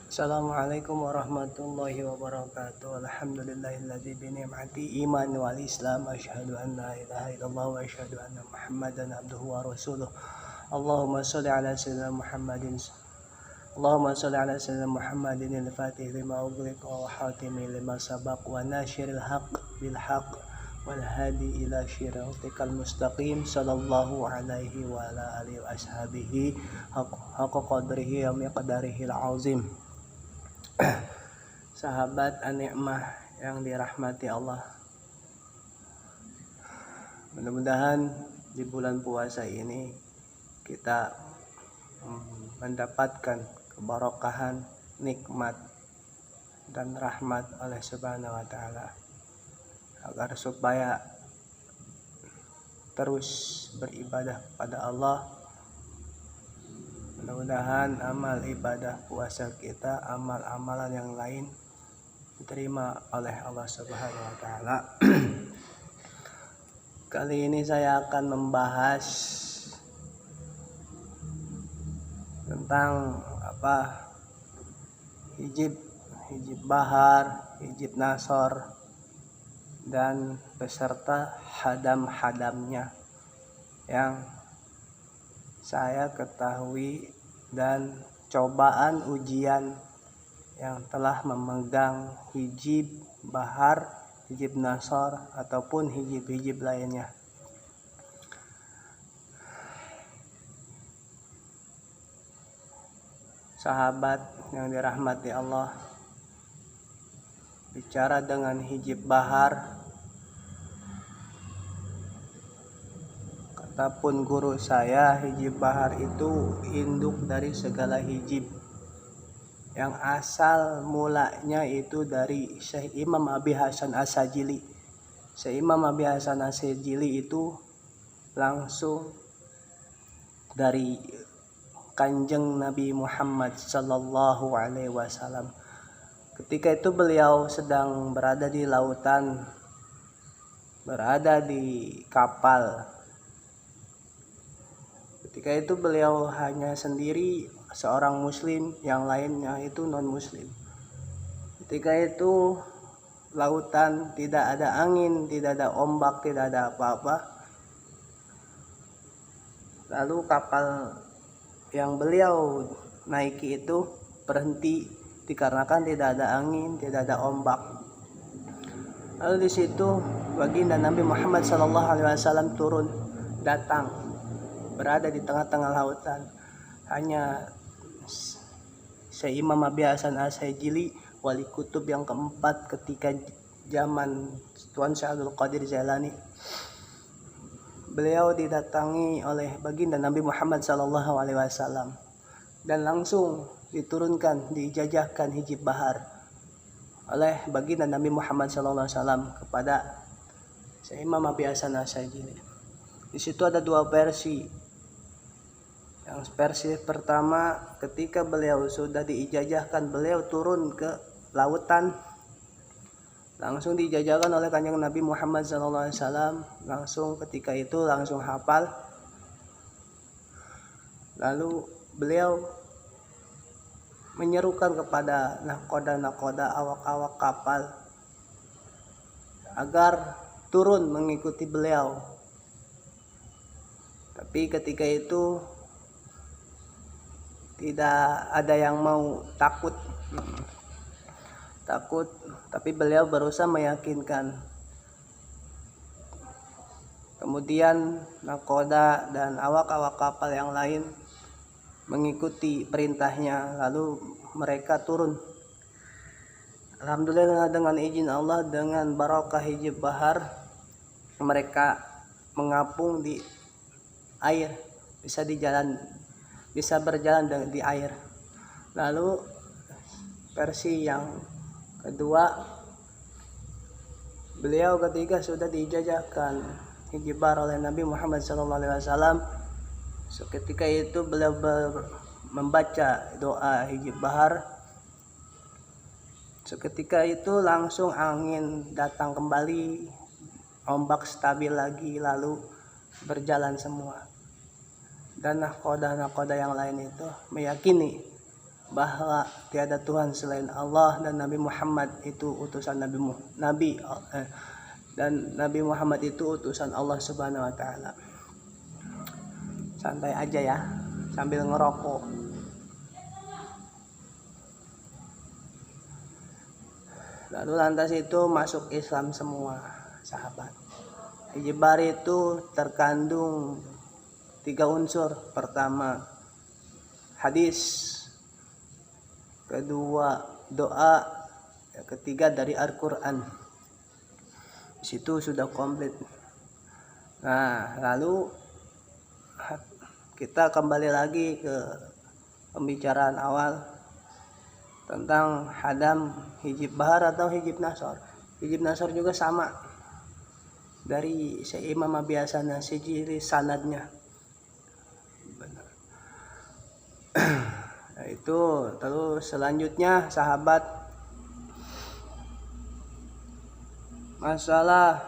Assalamualaikum warahmatullahi wabarakatuh. Alhamdulillahilladzi bi ni'mati iman wal islam asyhadu an la ilaha illallah wa asyhadu anna Muhammadan abduhu wa rasuluh. Allahumma shalli ala sayyidina Muhammadin Allahumma shalli ala sayyidina Muhammadin al-fatih lima ughliqa wa hatimi lima sabaq wa nasyiril haqq bil haqq wal hadi ila syiratikal mustaqim sallallahu alaihi wa ala alihi wa ashabihi haqqa qadrihi wa miqdarihi al-azim. Sahabat an-ni'mah yang dirahmati Allah, mudah-mudahan di bulan puasa ini kita mendapatkan keberkahan, nikmat dan rahmat oleh Subhanahu wa taala, agar supaya terus beribadah pada Allah. Mudah-mudahan amal ibadah puasa kita, amal-amalan yang lain diterima oleh Allah Subhanahu wa taala. Kali ini saya akan membahas tentang hijib bahar, hijib nasor, dan beserta hadam-hadamnya yang saya ketahui dan cobaan ujian yang telah memegang hijib bahar, hijib nasor, ataupun hijib-hijib lainnya. Sahabat yang dirahmati Allah, bicara dengan hijib bahar, ataupun guru saya, hijib bahar itu induk dari segala hijib, yang asal mulanya itu dari Syekh Imam Abi Hasan As-Sajili. Syekh Imam Abi Hasan As-Sajili itu langsung dari Kanjeng Nabi Muhammad sallallahu alaihi wasallam. Ketika itu beliau sedang berada di lautan, berada di kapal. Ketika itu beliau hanya sendiri, seorang muslim, yang lainnya itu non muslim. Ketika itu lautan tidak ada angin, tidak ada ombak, tidak ada apa-apa. Lalu kapal yang beliau naiki itu berhenti dikarenakan tidak ada angin, tidak ada ombak. Lalu di situ baginda Nabi Muhammad SAW turun, datang, berada di tengah-tengah lautan. Hanya Syekh Imam Abi Hasan As-Sajili, wali kutub yang keempat ketika zaman Tuan Syekh Abdul Qadir Jailani, beliau didatangi oleh baginda Nabi Muhammad SAW dan langsung diturunkan, diijazahkan hijib bahar oleh baginda Nabi Muhammad SAW kepada Syekh Imam Abi Hasan As-Sajili. Di situ ada dua versi. Yang versi pertama, ketika beliau sudah diijazahkan, beliau turun ke lautan, langsung diijazahkan oleh Kanjeng Nabi Muhammad SAW. Langsung ketika itu langsung hafal. Lalu beliau menyerukan kepada nakoda-nakoda, awak-awak kapal, agar turun mengikuti beliau. Tapi ketika itu tidak ada yang mau takut, tapi beliau berusaha meyakinkan. Kemudian nakoda dan awak-awak kapal yang lain mengikuti perintahnya, lalu mereka turun. Alhamdulillah, dengan izin Allah, dengan barakah hijib bahar, mereka mengapung di air, bisa berjalan di air. Lalu versi yang kedua, beliau ketika sudah diijazahkan hijib bahar oleh Nabi Muhammad SAW, ketika itu beliau membaca doa hijib bahar. Seketika itu langsung angin datang kembali, ombak stabil lagi, lalu berjalan semua. Dan nakoda yang lain itu meyakini bahwa tiada Tuhan selain Allah dan Nabi Muhammad itu utusan dan Nabi Muhammad itu utusan Allah Subhanahu wa taala. Santai aja ya sambil ngerokok. Lalu lantas itu masuk Islam semua sahabat. Hijib bahar itu terkandung 3 unsur. Pertama, hadis. Kedua, doa. Yang ketiga, dari Al-Quran. Di situ sudah komplit. Nah, lalu kita kembali lagi ke pembicaraan awal tentang hadam hijib bahar atau hijib nasor. Hijib nasor juga sama dari Imam Abi Hasan Asy'ari sanadnya. Nah, itu terus selanjutnya sahabat, masalah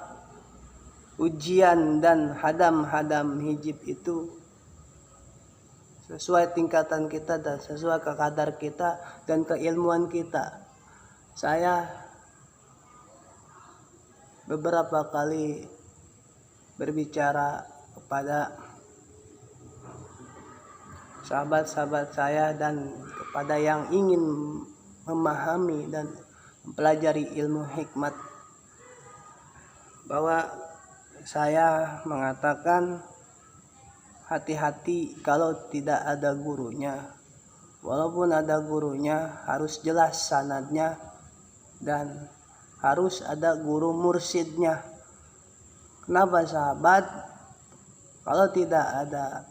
ujian dan hadam hijib itu sesuai tingkatan kita dan sesuai ke kadar kita dan keilmuan kita. Saya beberapa kali berbicara kepada sahabat-sahabat saya dan kepada yang ingin memahami dan mempelajari ilmu hikmat, bahwa saya mengatakan hati-hati kalau tidak ada gurunya. Walaupun ada gurunya, harus jelas sanadnya dan harus ada guru mursyidnya. Kenapa sahabat? Kalau tidak ada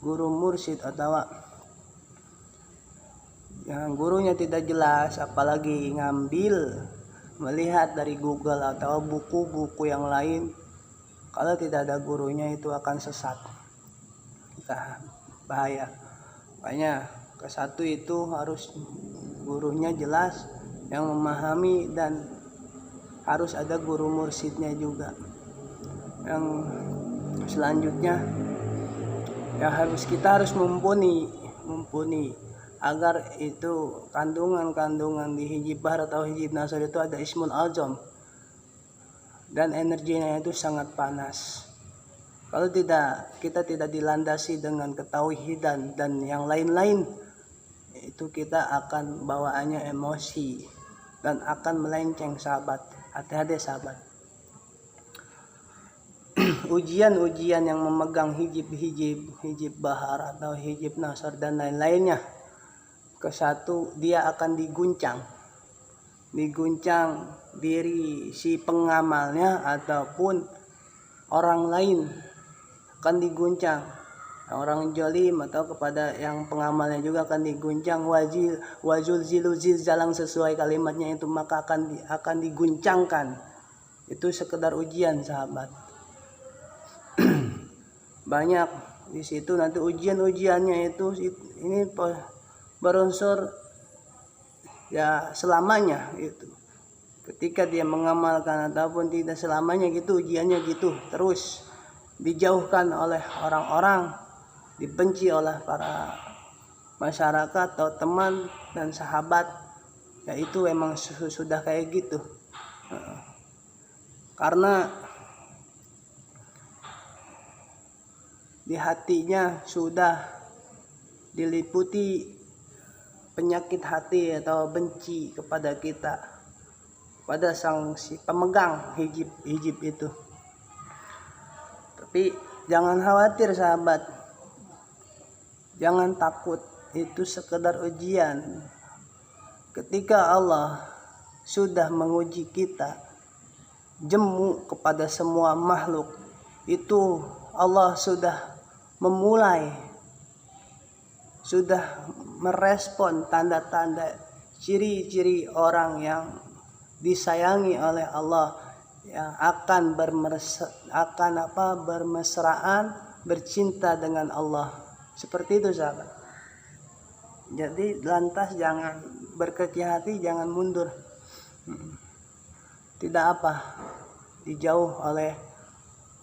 guru mursyid atau yang gurunya tidak jelas, apalagi melihat dari Google atau buku-buku yang lain, kalau tidak ada gurunya itu akan sesat. Bahaya. Makanya ke satu itu harus gurunya jelas yang memahami dan harus ada guru mursyidnya juga. Yang selanjutnya ya kita harus mumpuni agar itu kandungan di hijib bahar atau hijib nasor itu ada ismul azam dan energinya itu sangat panas. Kalau kita tidak dilandasi dengan ketauhidan dan yang lain-lain, itu kita akan bawaannya emosi dan akan melenceng sahabat. Hati-hati sahabat. Ujian-ujian yang memegang hijib bahar atau hijib nasor dan lain-lainnya, ke satu dia akan diguncang diri si pengamalnya ataupun orang lain akan diguncang. Orang jolim atau kepada yang pengamalnya juga akan diguncang. Wazul zilzalang sesuai kalimatnya itu, maka akan diguncangkan. Itu sekedar ujian sahabat. Banyak di situ nanti ujiannya itu ini berunsur ya selamanya itu. Ketika dia mengamalkan ataupun tidak selamanya gitu, ujiannya gitu terus, dijauhkan oleh orang-orang, dibenci oleh para masyarakat atau teman dan sahabat, ya itu emang sudah kayak gitu. Karena di hatinya sudah diliputi penyakit hati atau benci kepada kita, pada si pemegang hijib itu. Tapi jangan khawatir sahabat, jangan takut, itu sekedar ujian. Ketika Allah sudah menguji kita, jemu kepada semua makhluk, itu Allah sudah merespon tanda-tanda ciri-ciri orang yang disayangi oleh Allah, yang akan bermesraan, bercinta dengan Allah. Seperti itu sahabat. Jadi lantas jangan berkecil hati, jangan mundur. Tidak dijauh oleh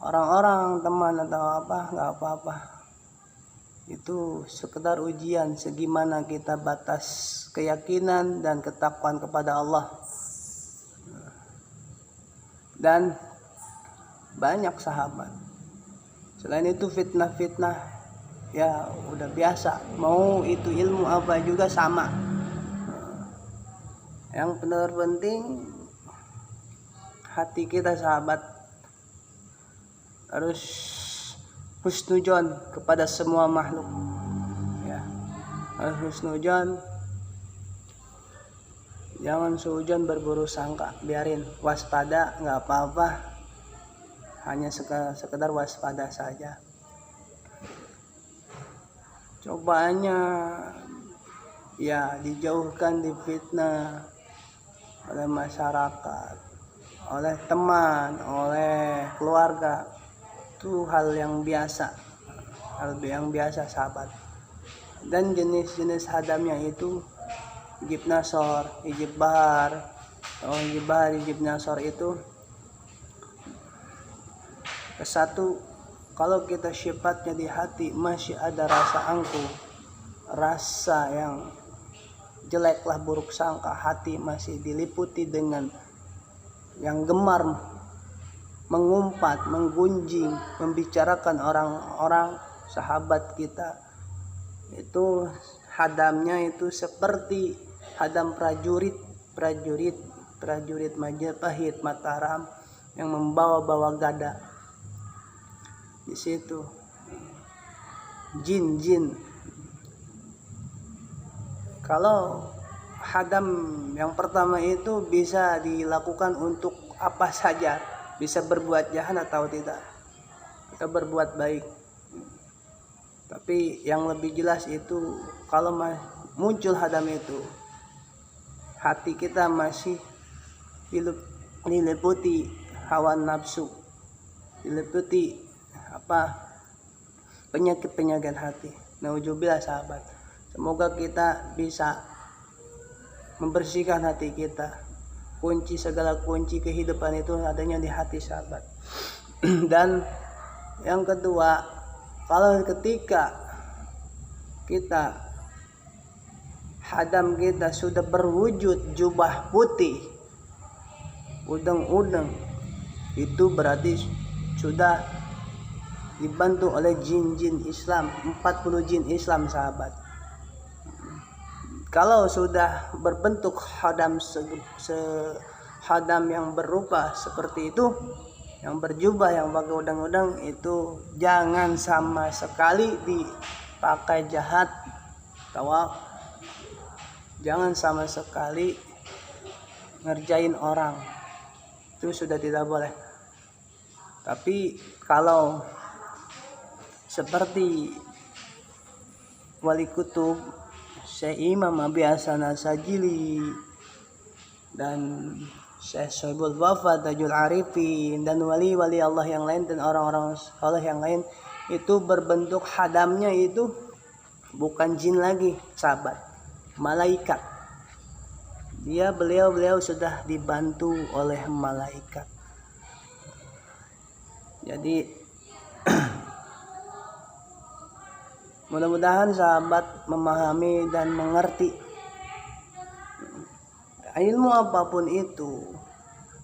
orang-orang, teman atau nggak apa-apa. itu sekedar ujian segimana kita batas keyakinan dan ketakwaan kepada Allah. Dan banyak sahabat. Selain itu fitnah-fitnah ya udah biasa. Mau itu ilmu apa juga sama. Yang benar penting hati kita sahabat harus husnudzon kepada semua makhluk. Ya, harus husnudzon. Jangan suudzon berburuk sangka, biarin, waspada, nggak apa-apa, hanya sekedar waspada saja. Cobaannya ya dijauhkan di fitnah oleh masyarakat, oleh teman, oleh keluarga. Itu hal yang biasa sahabat. Dan jenis-jenis hadamnya itu hijib nasor, hijib bahar. Hijib nasor itu kesatu, kalau kita sifatnya di hati masih ada rasa angkuh, rasa yang jeleklah, buruk sangka, hati masih diliputi dengan yang gemar mengumpat, menggunjing, membicarakan orang-orang sahabat kita. Itu hadamnya itu seperti hadam prajurit Majapahit, Mataram yang membawa-bawa gada. Di situ jin. Kalau hadam yang pertama itu bisa dilakukan untuk apa saja, bisa berbuat jahat atau tidak, kita berbuat baik. Tapi yang lebih jelas itu kalau muncul hadam itu, hati kita masih diliputi hawa nafsu, diliputi penyakit hati. Nauzubillah sahabat. Semoga kita bisa membersihkan hati kita. Segala kunci kehidupan itu adanya di hati sahabat. Dan yang kedua, kalau ketika kita hadam kita sudah berwujud jubah putih, udeng-udeng, itu berarti sudah dibantu oleh jin-jin Islam, 40 jin Islam sahabat. Kalau sudah berbentuk hadam hadam yang berupa seperti itu, yang berjubah, yang pakai udang-udang, itu jangan sama sekali dipakai jahat, tawaf. Jangan sama sekali ngerjain orang, itu sudah tidak boleh. Tapi kalau seperti wali kutub Syekh Imam Abi Hasan As-Sajili dan Syekh Sohibul Wafa Tajul Arifin dan wali-wali Allah yang lain dan orang-orang saleh yang lain, itu berbentuk hadamnya itu bukan jin lagi sahabat, malaikat. Beliau sudah dibantu oleh malaikat. Jadi mudah-mudahan sahabat memahami dan mengerti, ilmu apapun itu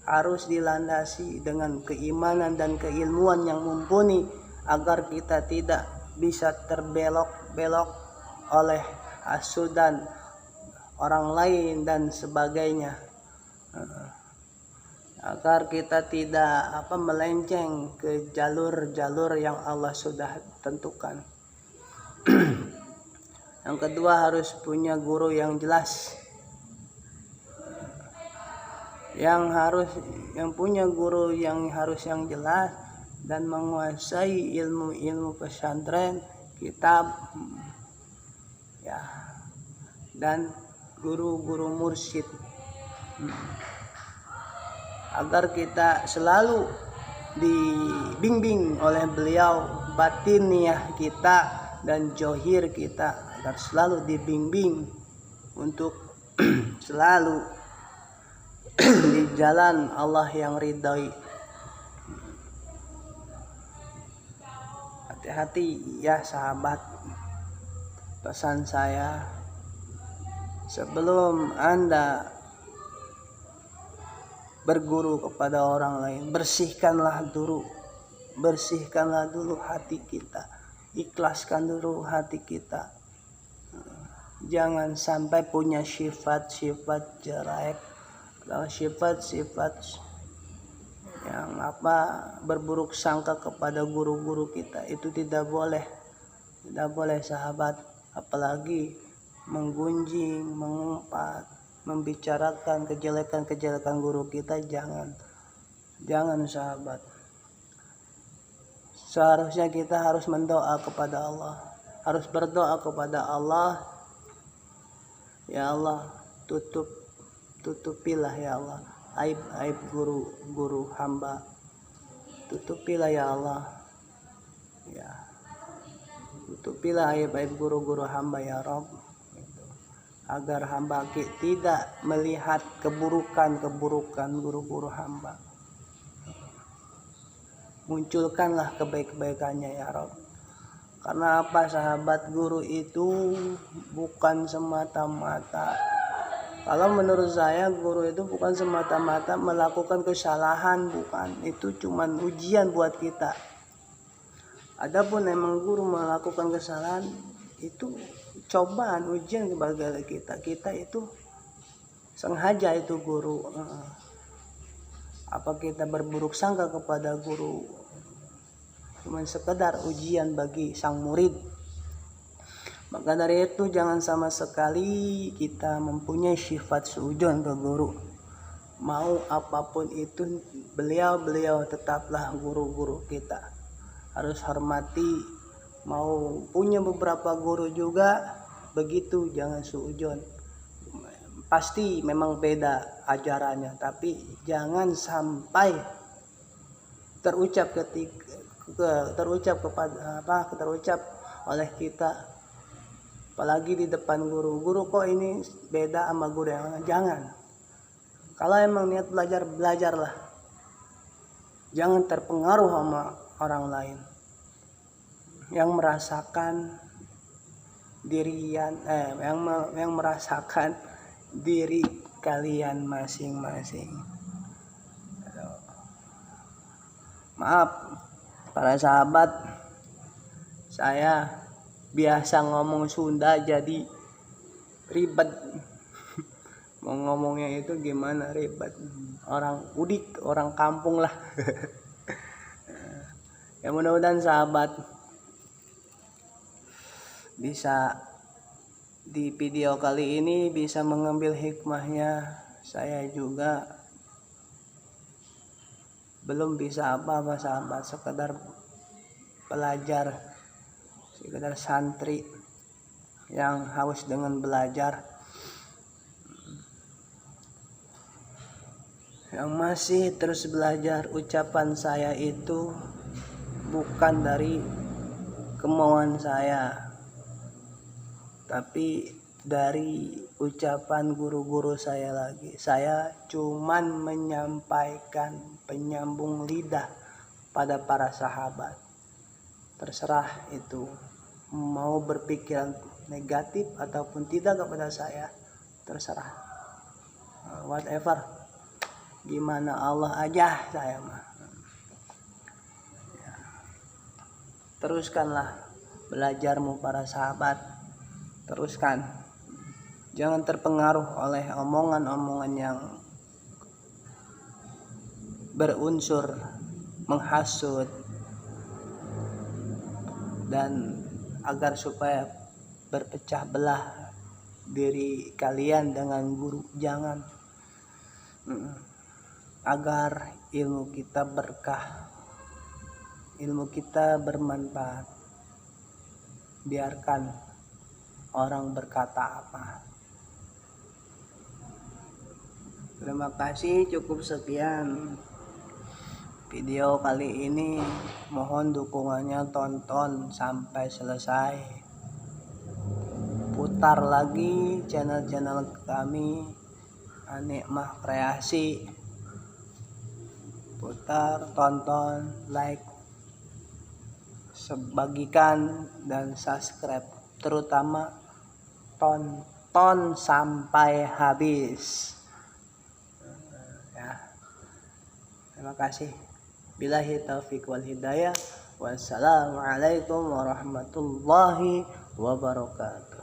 harus dilandasi dengan keimanan dan keilmuan yang mumpuni, agar kita tidak bisa terbelok-belok oleh hasudan orang lain dan sebagainya, agar kita tidak melenceng ke jalur-jalur yang Allah sudah tentukan. Yang kedua, harus punya guru yang jelas. Yang punya guru yang jelas dan menguasai ilmu pesantren, kitab, ya, dan guru-guru mursyid, agar kita selalu dibimbing oleh beliau, batiniah kita dan johir kita, agar selalu dibimbing untuk selalu di jalan Allah yang ridhoi. Hati-hati ya sahabat, pesan saya, sebelum Anda berguru kepada orang lain, bersihkanlah dulu hati kita, ikhlaskan dulu hati kita. Jangan sampai punya sifat-sifat jelek atau sifat-sifat yang berburuk sangka kepada guru-guru kita. Itu tidak boleh sahabat, apalagi menggunjing, mengumpat, membicarakan kejelekan guru kita. Jangan sahabat. Seharusnya kita harus berdoa kepada Allah. Ya Allah, tutupilah ya Allah aib guru hamba. Tutupilah ya Allah. Ya. Tutupilah aib guru hamba ya Rabb. Agar hamba tidak melihat keburukan guru-guru hamba. Munculkanlah kebaikannya ya Rabb. Karena apa sahabat, guru itu bukan semata-mata, kalau menurut saya guru itu bukan semata-mata melakukan kesalahan, bukan. Itu cuman ujian buat kita. Adapun emang guru melakukan kesalahan, itu cobaan, ujian kepada kita. Kita itu sengaja itu guru. Apa kita berburuk sangka kepada guru? Cuma sekedar ujian bagi sang murid. Maka dari itu jangan sama sekali kita mempunyai sifat suudzon ke guru. Mau apapun itu, beliau tetaplah guru-guru kita. Harus hormati. Mau punya beberapa guru juga begitu, jangan suudzon. Pasti memang beda ajarannya, tapi jangan sampai terucap oleh kita, apalagi di depan guru kok ini beda sama guru yang lain. Jangan. Kalau emang niat belajarlah. Jangan terpengaruh sama orang lain yang merasakan yang merasakan diri kalian masing-masing. Maaf para sahabat, saya biasa ngomong Sunda jadi ribet. Mau ngomongnya itu gimana ribet, orang udik, orang kampung lah. Ya mudah-mudahan sahabat bisa di video kali ini bisa mengambil hikmahnya. Saya juga belum bisa apa-apa sahabat, sekedar pelajar, sekedar santri yang haus dengan belajar, yang masih terus belajar. Ucapan saya itu bukan dari kemauan saya, tapi dari ucapan guru-guru saya lagi. Saya cuman menyampaikan penyambung lidah pada para sahabat. Terserah itu mau berpikiran negatif ataupun tidak kepada saya, terserah. Whatever, gimana Allah aja saya mah. Ya. Teruskanlah belajarmu para sahabat, teruskan. Jangan terpengaruh oleh omongan-omongan yang berunsur menghasut, dan agar supaya berpecah belah diri kalian dengan guru. Jangan. Agar ilmu kita berkah, ilmu kita bermanfaat. Biarkan orang berkata apa. Terima kasih, cukup sekian video kali ini. Mohon dukungannya, tonton sampai selesai. Putar lagi channel-channel kami, Anikmah Kreasi. Putar, tonton, like, bagikan, dan subscribe. terutama tonton sampai habis ya. Terima kasih. Billahi taufiq wal hidayah. Wassalamualaikum warahmatullahi wabarakatuh.